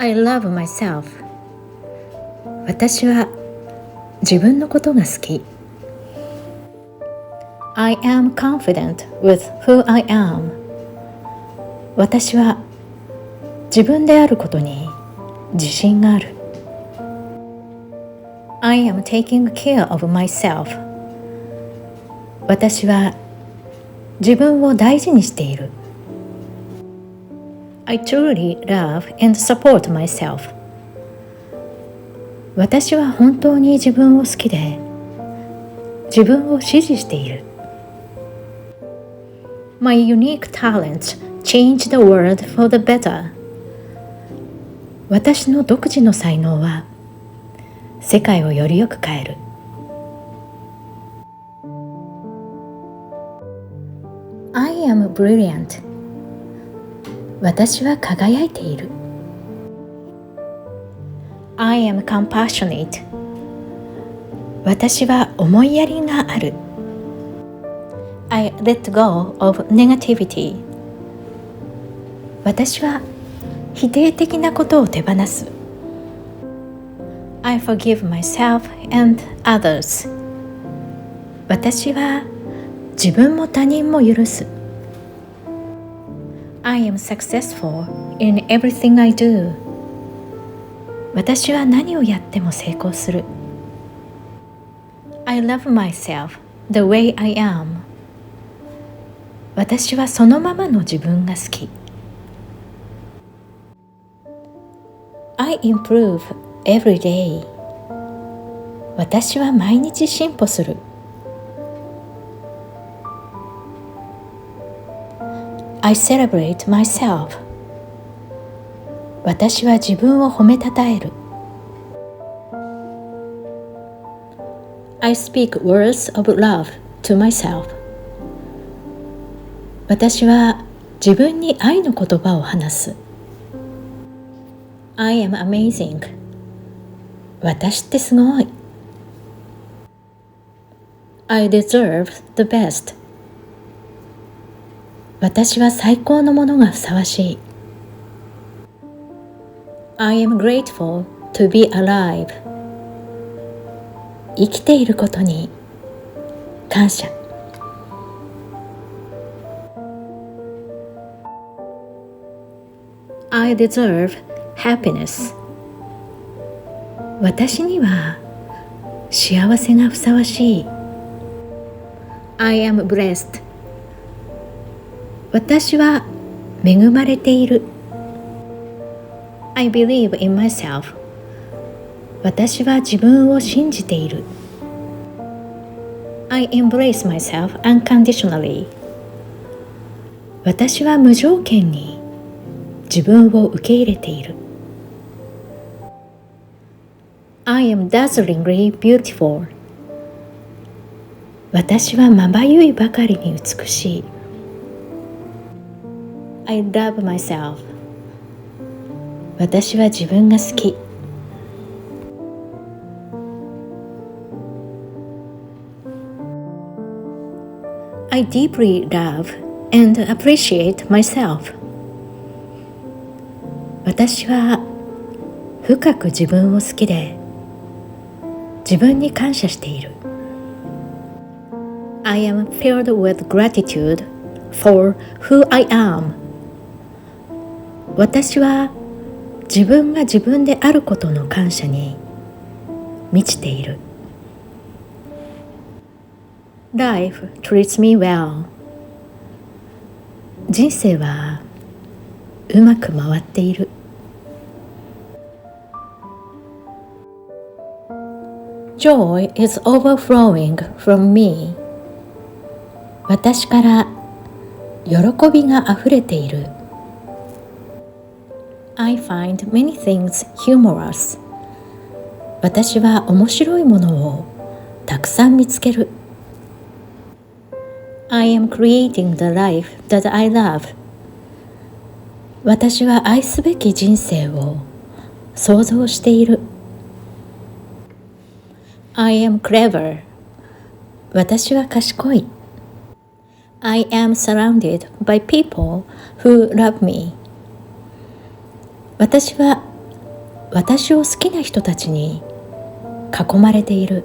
I love myself. 私は自分のことが好き。I am confident with who I am. 私は自分であることに自信がある。I am taking care of myself. 私は自分を大事にしている。I truly love and support myself. 私は本当に自分を好きで、自分を支持している。My unique talents change the world for the better. 私の独自の才能は世界をよりよく変える。I am brilliant. 私は輝いている。I am compassionate. 私は思いやりがある。I let go of negativity. 私は否定的なことを手放す。I forgive myself and others. 私は自分も他人も許す。I am successful in everything I do. 私は何をやっても成功する。I love myself the way I am. 私はそのままの自分が好き。I improve every day. 私は毎日進歩する。I celebrate myself. 私は自分を褒めたたえる。I speak words of love to myself. 私は自分に愛の言葉を話す。I am amazing. 私ってすごい。I deserve the best. 私は最高のものがふさわしい。I am grateful to be alive. 生きていることに感謝。I deserve happiness. 私には幸せがふさわしい。I am blessed. 私は恵まれている。I believe in myself. 私は自分を信じている。I embrace myself unconditionally. 私は無条件に自分を受け入れている。I am dazzlingly beautiful. 私はまばゆいばかりに美しい。I love myself. 私は自分が好き。I deeply love and appreciate myself. 私は深く自分を好きで、自分に感謝している。I am filled with gratitude for who I am. 私は自分が自分であることの感謝に満ちている。Life treats me well. 人生はうまく回っている。Joy is overflowing from me. 私から喜びがあふれている。I find many things humorous. 私は面白いものをたくさん見つける。I am creating the life that I love. 私は愛すべき人生を想像している。I am clever. 私は賢い。I am surrounded by people who love me. 私は私を好きな人たちに囲まれている。